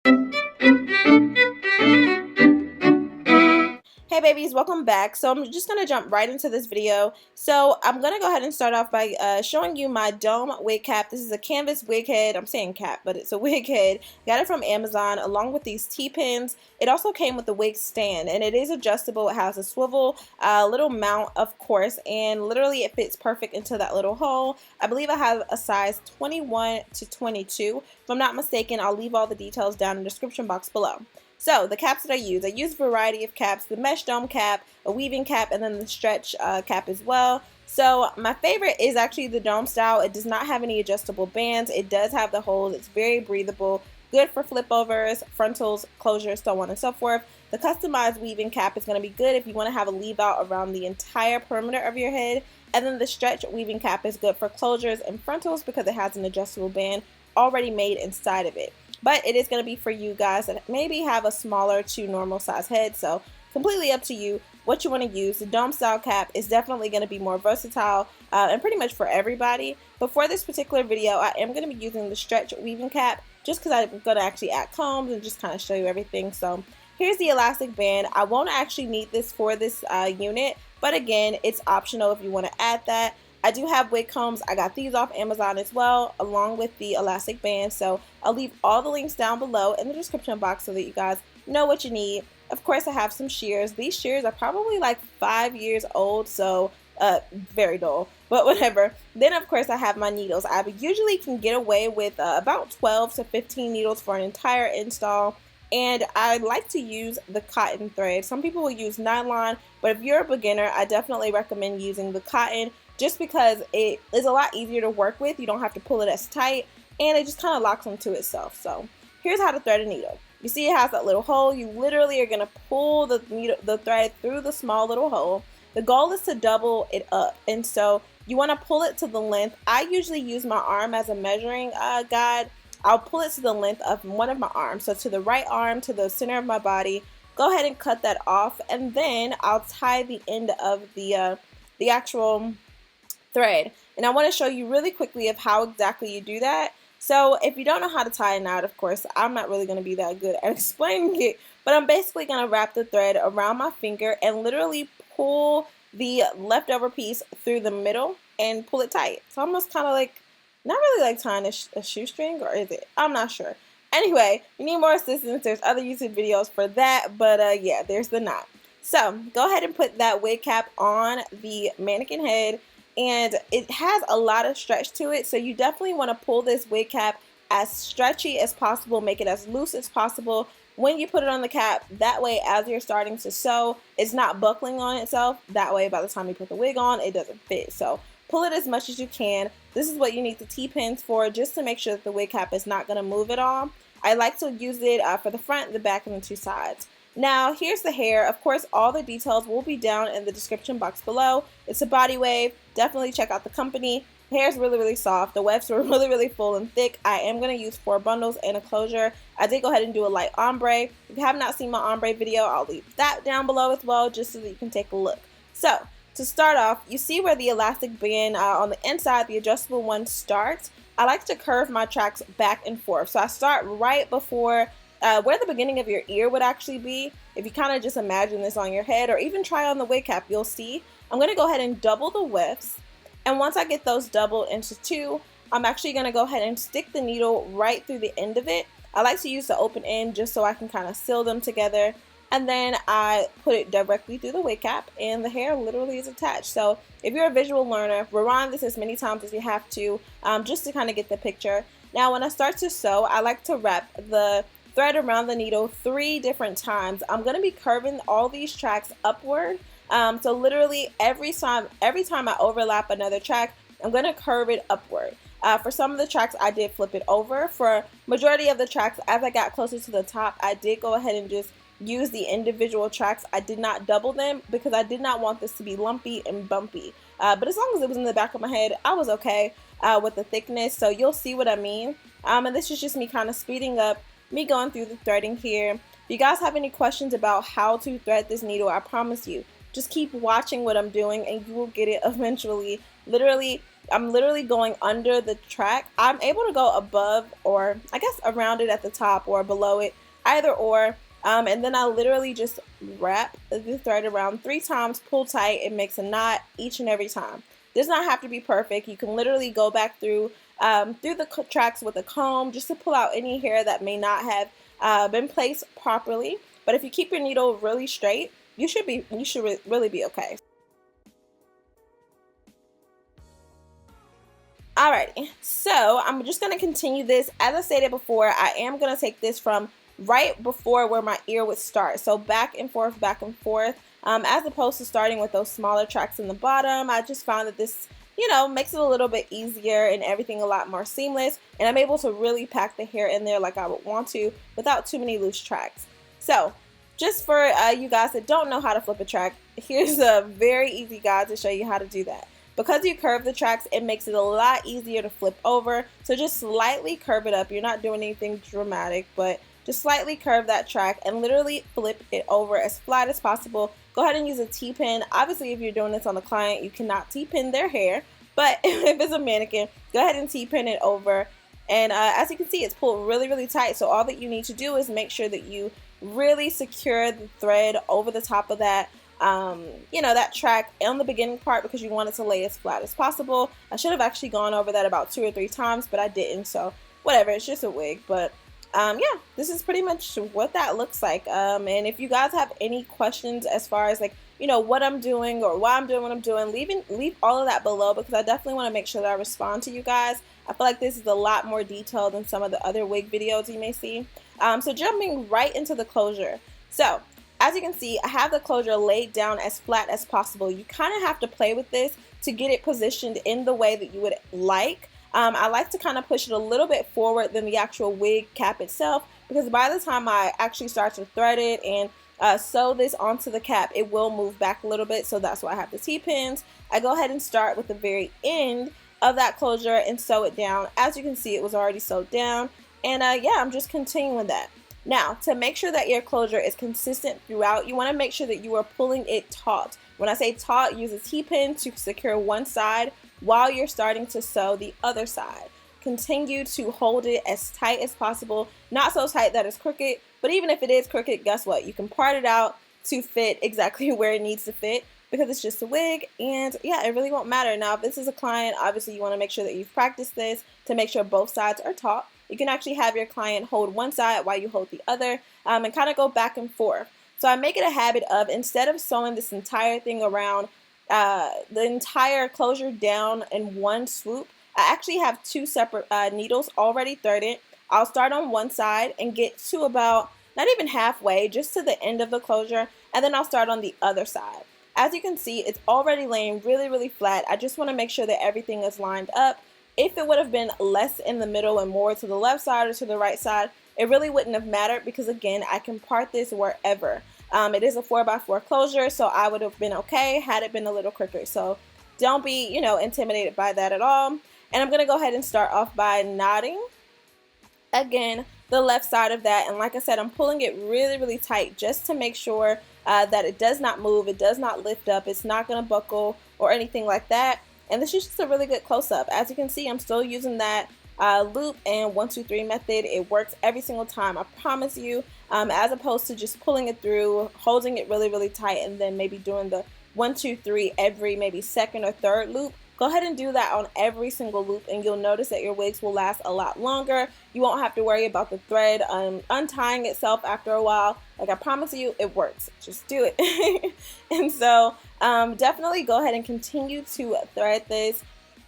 Hey babies, welcome back. So I'm just going to jump right into this video. So I'm going to go ahead and start off by showing you my dome wig cap. This is a canvas wig head. I'm saying cap, but it's a wig head. Got it from Amazon along with these T-pins. It also came with the wig stand and it is adjustable. It has a swivel, little mount of course, and literally it fits perfect into that little hole. I believe I have a size 21 to 22. If I'm not mistaken, I'll leave all the details down in the description box below. So the caps that I use a variety of caps, the mesh dome cap, a weaving cap, and then the stretch cap as well. So my favorite is actually the dome style. It does not have any adjustable bands. It does have the holes. It's very breathable, good for flip overs, frontals, closures, so on and so forth. The customized weaving cap is going to be good if you want to have a leave out around the entire perimeter of your head. And then the stretch weaving cap is good for closures and frontals because it has an adjustable band already made inside of it. But it is going to be for you guys that maybe have a smaller to normal size head, so completely up to you what you want to use. The dome style cap is definitely going to be more versatile and pretty much for everybody. But for this particular video, I am going to be using the stretch weaving cap just because I'm going to actually add combs and just kind of show you everything. So here's the elastic band. I won't actually need this for this unit, but again, it's optional if you want to add that. I do have wig combs. I got these off Amazon as well, along with the elastic band. So I'll leave all the links down below in the description box so that you guys know what you need. Of course, I have some shears. These shears are probably like 5 years old, so very dull, but whatever. Then, of course, I have my needles. I usually can get away with about 12 to 15 needles for an entire install. And I like to use the cotton thread. Some people will use nylon, but if you're a beginner, I definitely recommend using the cotton just because it is a lot easier to work with. You don't have to pull it as tight and it just kind of locks onto itself. So here's how to thread a needle. You see it has that little hole. You literally are going to pull the thread through the small little hole. The goal is to double it up, and so you want to pull it to the length. I usually use my arm as a measuring guide. I'll pull it to the length of one of my arms, so to the right arm, to the center of my body. Go ahead and cut that off, and then I'll tie the end of the actual thread. And I want to show you really quickly of how exactly you do that. So if you don't know how to tie a knot, of course, I'm not really going to be that good at explaining it, but I'm basically going to wrap the thread around my finger and literally pull the leftover piece through the middle and pull it tight. So almost kind of like, not really like tying a shoestring, or is it? I'm not sure. Anyway, you need more assistance. There's other YouTube videos for that, but yeah, there's the knot. So go ahead and put that wig cap on the mannequin head. And it has a lot of stretch to it, so you definitely want to pull this wig cap as stretchy as possible, make it as loose as possible when you put it on the cap. That way, as you're starting to sew, it's not buckling on itself. That way, by the time you put the wig on, it doesn't fit. So pull it as much as you can. This is what you need the T-pins for, just to make sure that the wig cap is not going to move at all. I like to use it for the front, the back, and the two sides. Now, here's the hair. Of course, all the details will be down in the description box below. It's a body wave. Definitely check out the company. The hair is really, really soft. The wefts are really, really full and thick. I am going to use 4 bundles and a closure. I did go ahead and do a light ombre. If you have not seen my ombre video, I'll leave that down below as well, just so that you can take a look. So, to start off, you see where the elastic band on the inside, the adjustable one, starts. I like to curve my tracks back and forth. So I start right before where the beginning of your ear would actually be. If you kind of just imagine this on your head, or even try on the wig cap, you'll see. I'm going to go ahead and double the wefts, and once I get those doubled into 2, I'm actually going to go ahead and stick the needle right through the end of it. I like to use the open end just so I can kind of seal them together, and then I put it directly through the wig cap, and the hair literally is attached. So if you're a visual learner, rewind this as many times as you have to, just to kind of get the picture. Now when I start to sew, I like to wrap the thread around the needle 3 different times. I'm going to be curving all these tracks upward. So literally every time I overlap another track, I'm going to curve it upward. For some of the tracks, I did flip it over. For majority of the tracks, as I got closer to the top, I did go ahead and just use the individual tracks. I did not double them because I did not want this to be lumpy and bumpy. But as long as it was in the back of my head, I was okay with the thickness. So you'll see what I mean. And this is just me kind of speeding up, me going through the threading here. If you guys have any questions about how to thread this needle, I promise you, just keep watching what I'm doing and you will get it eventually. Literally, I'm literally going under the track. I'm able to go above, or I guess around it at the top or below it, either or. And then I literally just wrap the thread around 3 times, pull tight, and makes a knot each and every time. Does not have to be perfect. You can literally go back through the tracks with a comb just to pull out any hair that may not have been placed properly. But if you keep your needle really straight, you should really be okay. Alrighty, so I'm just going to continue this. As I stated before, I am going to take this from right before where my ear would start. So back and forth, as opposed to starting with those smaller tracks in the bottom. I just found that this, you know, makes it a little bit easier and everything a lot more seamless. And I'm able to really pack the hair in there like I would want to without too many loose tracks. So just for you guys that don't know how to flip a track, here's a very easy guide to show you how to do that. Because you curve the tracks, it makes it a lot easier to flip over. So just slightly curve it up. You're not doing anything dramatic, but just slightly curve that track and literally flip it over as flat as possible. Go ahead and use a T-pin. Obviously, if you're doing this on a client, you cannot T-pin their hair. But if it's a mannequin, go ahead and T-pin it over. And as you can see, it's pulled really, really tight. So all that you need to do is make sure that you really secure the thread over the top of that you know, that track on the beginning part, because you want it to lay as flat as possible. I should have actually gone over that about 2 or 3 times, but I didn't, so whatever, it's just a wig. But yeah, this is pretty much what that looks like. And if you guys have any questions as far as, like, you know, what I'm doing or why I'm doing what I'm doing, leave all of that below, because I definitely want to make sure that I respond to you guys. I feel like this is a lot more detailed than some of the other wig videos you may see. So jumping right into the closure. So as you can see, I have the closure laid down as flat as possible. You kind of have to play with this to get it positioned in the way that you would like. I like to kind of push it a little bit forward than the actual wig cap itself, because by the time I actually start to thread it and sew this onto the cap, it will move back a little bit. So that's why I have the T-pins. I go ahead and start with the very end of that closure and sew it down. As you can see, it was already sewed down. And yeah, I'm just continuing that. Now, to make sure that your closure is consistent throughout, you want to make sure that you are pulling it taut. When I say taut, use a T-pin to secure one side while you're starting to sew the other side. Continue to hold it as tight as possible, not so tight that it's crooked, but even if it is crooked, guess what? You can part it out to fit exactly where it needs to fit, because it's just a wig, and yeah, it really won't matter. Now, if this is a client, obviously you want to make sure that you've practiced this to make sure both sides are taut. You can actually have your client hold one side while you hold the other, and kind of go back and forth. So I make it a habit of, instead of sewing this entire thing around, the entire closure down in one swoop, I actually have 2 separate needles already threaded. I'll start on one side and get to about, not even halfway, just to the end of the closure, and then I'll start on the other side. As you can see, it's already laying really, really flat. I just want to make sure that everything is lined up. If it would have been less in the middle and more to the left side or to the right side, it really wouldn't have mattered, because again, I can part this wherever. It is a 4x4 closure, so I would have been okay had it been a little crooked. So don't be, you know, intimidated by that at all. And I'm going to go ahead and start off by knotting, again, the left side of that. And like I said, I'm pulling it really, really tight just to make sure that it does not move, it does not lift up, it's not going to buckle or anything like that. And this is just a really good close-up. As you can see, I'm still using that loop and 1, 2, 3 method. It works every single time, I promise you, as opposed to just pulling it through, holding it really, really tight, and then maybe doing the 1, 2, 3 every maybe second or third loop. Go ahead and do that on every single loop, and you'll notice that your wigs will last a lot longer. You won't have to worry about the thread untying itself after a while. Like, I promise you, it works. Just do it. And so definitely go ahead and continue to thread this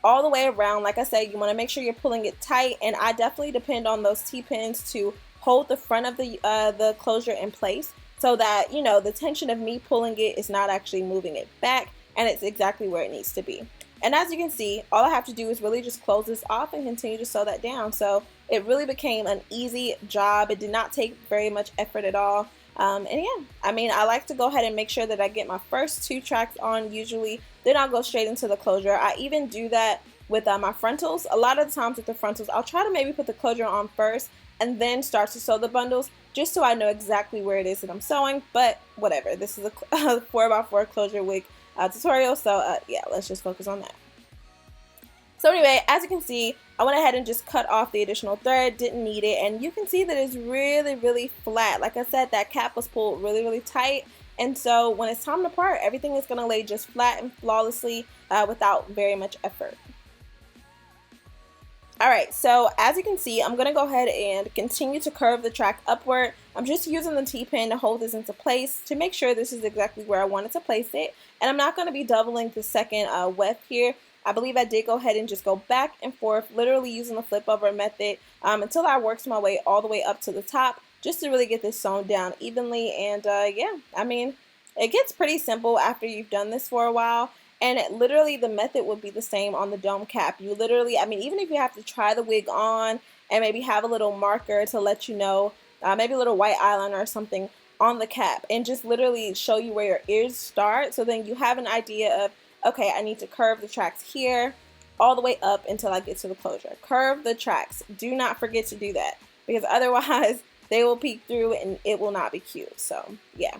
all the way around. Like I said, you want to make sure you're pulling it tight, and I definitely depend on those T-pins to hold the front of the closure in place, so that, you know, the tension of me pulling it is not actually moving it back, and it's exactly where it needs to be. And as you can see, all I have to do is really just close this off and continue to sew that down. So it really became an easy job. It did not take very much effort at all. And yeah, I mean, I like to go ahead and make sure that I get my first 2 tracks on usually, then I'll go straight into the closure. I even do that with my frontals. A lot of the times with the frontals, I'll try to maybe put the closure on first and then start to sew the bundles, just so I know exactly where it is that I'm sewing. But whatever, this is a 4x4 closure wig tutorial, so yeah, let's just focus on that. So anyway, as you can see, I went ahead and just cut off the additional thread, didn't need it, and you can see that it's really, really flat. Like I said, that cap was pulled really, really tight, and so when it's time to part, everything is going to lay just flat and flawlessly without very much effort. Alright, so as you can see, I'm going to go ahead and continue to curve the track upward. I'm just using the T-pin to hold this into place to make sure this is exactly where I wanted to place it. And I'm not going to be doubling the second weft here. I believe I did go ahead and just go back and forth, literally using the flip over method until I worked my way all the way up to the top, just to really get this sewn down evenly. And yeah, I mean, it gets pretty simple after you've done this for a while. And literally the method would be the same on the dome cap. You literally, I mean, even if you have to try the wig on and maybe have a little marker to let you know, maybe a little white eyeliner or something on the cap, and just literally show you where your ears start, so then you have an idea of, okay, I need to curve the tracks here all the way up until I get to the closure. Curve the tracks. Do not forget to do that, because otherwise they will peek through and it will not be cute. So yeah.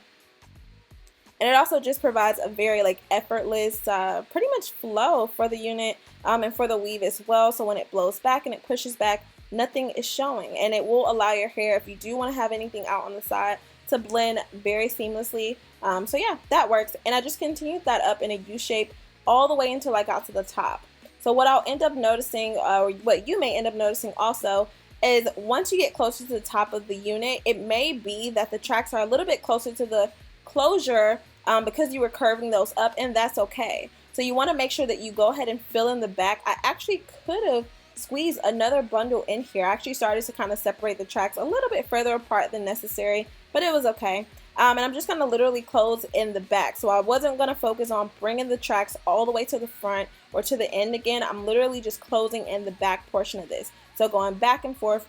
And it also just provides a very like effortless pretty much flow for the unit and for the weave as well. So when it blows back and it pushes back, nothing is showing, and it will allow your hair, if you do want to have anything out on the side, to blend very seamlessly. So yeah, that works. And I just continued that up in a U shape all the way until I got to the top. So what I'll end up noticing, or what you may end up noticing also, is once you get closer to the top of the unit, it may be that the tracks are a little bit closer to the closure because you were curving those up, and that's okay. So you want to make sure that you go ahead and fill in the back. I actually could have squeezed another bundle in here. I actually started to kind of separate the tracks a little bit further apart than necessary, but it was okay. And I'm just going to literally close in the back. So I wasn't going to focus on bringing the tracks all the way to the front or to the end again. I'm literally just closing in the back portion of this. So going back and forth,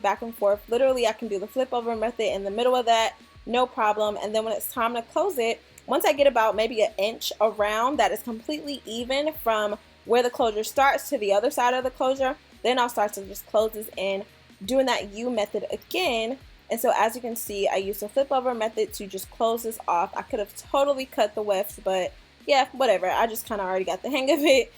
literally I can do the flip over method in the middle of that, no problem. And then when it's time to close it, once I get about maybe an inch around that is completely even from where the closure starts to the other side of the closure, then I'll start to just close this in, doing that U method again. And so as you can see, I used the flip over method to just close this off. I could have totally cut the wefts, but yeah, whatever. I just kind of already got the hang of it,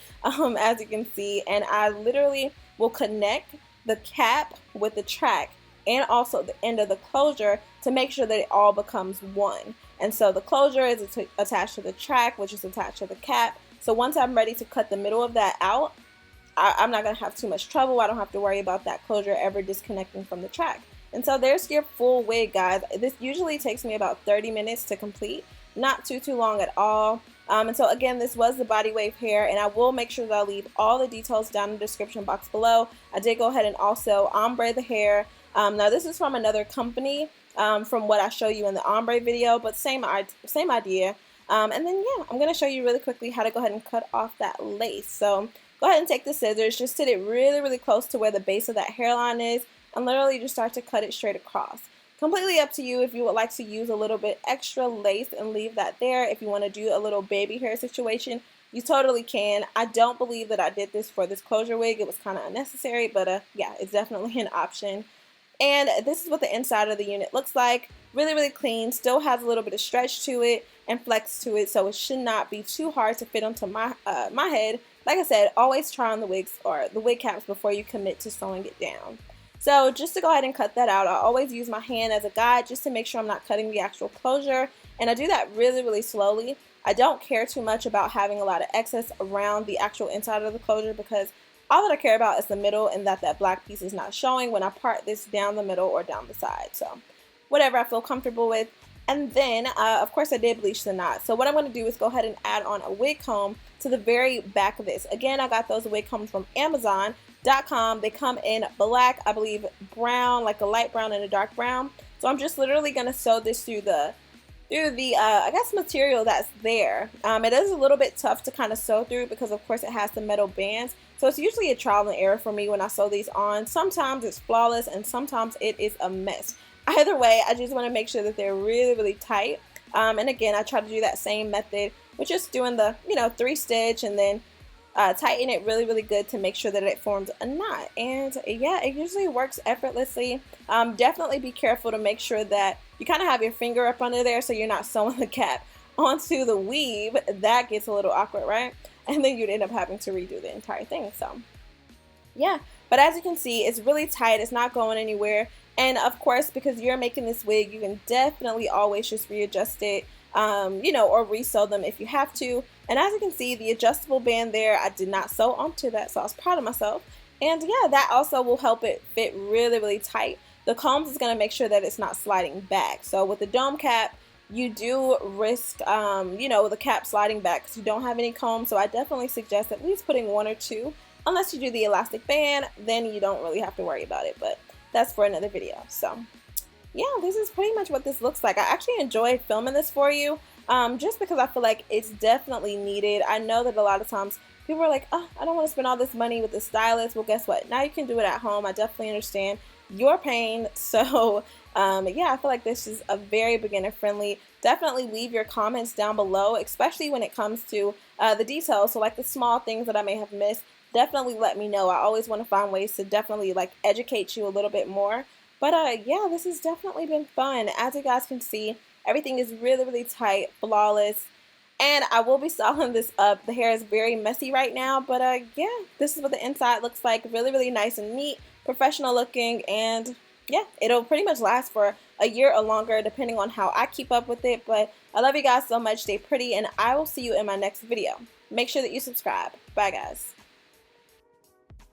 as you can see. And I literally will connect the cap with the track and also the end of the closure to make sure that it all becomes one. And so the closure is attached to the track, which is attached to the cap. So once I'm ready to cut the middle of that out, I'm not going to have too much trouble. I don't have to worry about that closure ever disconnecting from the track. And so there's your full wig, guys. This usually takes me about 30 minutes to complete. Not too long at all. And so again, this was the body wave hair, and I will make sure that I'll leave all the details down in the description box below. I did go ahead and also ombre the hair. Now this is from another company, from what I show you in the ombre video, but same idea. And then yeah, I'm going to show you really quickly how to go ahead and cut off that lace. So go ahead and take the scissors, just sit it really, really close to where the base of that hairline is, and literally just start to cut it straight across. Completely up to you if you would like to use a little bit extra lace and leave that there. If you want to do a little baby hair situation, you totally can. I don't believe that I did this for this closure wig. It was kind of unnecessary, but yeah, it's definitely an option. And this is what the inside of the unit looks like. Really, really clean. Still has a little bit of stretch to it and flex to it, so it should not be too hard to fit onto my my head. Like I said, always try on the wigs or the wig caps before you commit to sewing it down. So just to go ahead and cut that out, I always use my hand as a guide just to make sure I'm not cutting the actual closure. And I do that really, really slowly. I don't care too much about having a lot of excess around the actual inside of the closure, because all that I care about is the middle, and that black piece is not showing when I part this down the middle or down the side. So whatever I feel comfortable with. And then, of course, I did bleach the knot. So what I'm going to do is go ahead and add on a wig comb to the very back of this. Again, I got those wig combs from Amazon.com. They come in black, I believe brown, like a light brown and a dark brown. So I'm just literally going to sew this through the I guess material that's there. It is a little bit tough to kind of sew through because of course it has the metal bands. So it's usually a trial and error for me when I sew these on. Sometimes it's flawless and sometimes it is a mess. Either way, I just want to make sure that they're really, really tight. And again, I try to do that same method with just doing the, 3-stitch and then tighten it really, really good to make sure that it forms a knot. And yeah, it usually works effortlessly. Definitely be careful to make sure that you kind of have your finger up under there so you're not sewing the cap onto the weave. That gets a little awkward, right? And then you'd end up having to redo the entire thing. So yeah, but as you can see, it's really tight. It's not going anywhere. And of course, because you're making this wig, you can definitely always just readjust it, you know, or resew them if you have to. And as you can see, the adjustable band there, I did not sew onto that, so I was proud of myself. And yeah, that also will help it fit really, really tight. The combs is going to make sure that it's not sliding back. So with the dome cap, you do risk, you know, the cap sliding back because you don't have any combs. So I definitely suggest at least putting one or two. Unless you do the elastic band, then you don't really have to worry about it. But that's for another video. So yeah, this is pretty much what this looks like. I actually enjoyed filming this for you, just because I feel like it's definitely needed. I know that a lot of times people are like, oh, I don't want to spend all this money with the stylist. Well, guess what? Now you can do it at home. I definitely understand your pain. So yeah, I feel like this is a very beginner friendly. Definitely leave your comments down below, especially when it comes to the details. So like the small things that I may have missed, definitely let me know. I always want to find ways to definitely like educate you a little bit more. But yeah, this has definitely been fun. As you guys can see, everything is really, really tight, flawless. And I will be styling this up. The hair is very messy right now, but yeah, this is what the inside looks like. Really, really nice and neat, professional looking, and yeah, it'll pretty much last for a year or longer depending on how I keep up with it. But I love you guys so much. Stay pretty, and I will see you in my next video. Make sure that you subscribe. Bye, guys.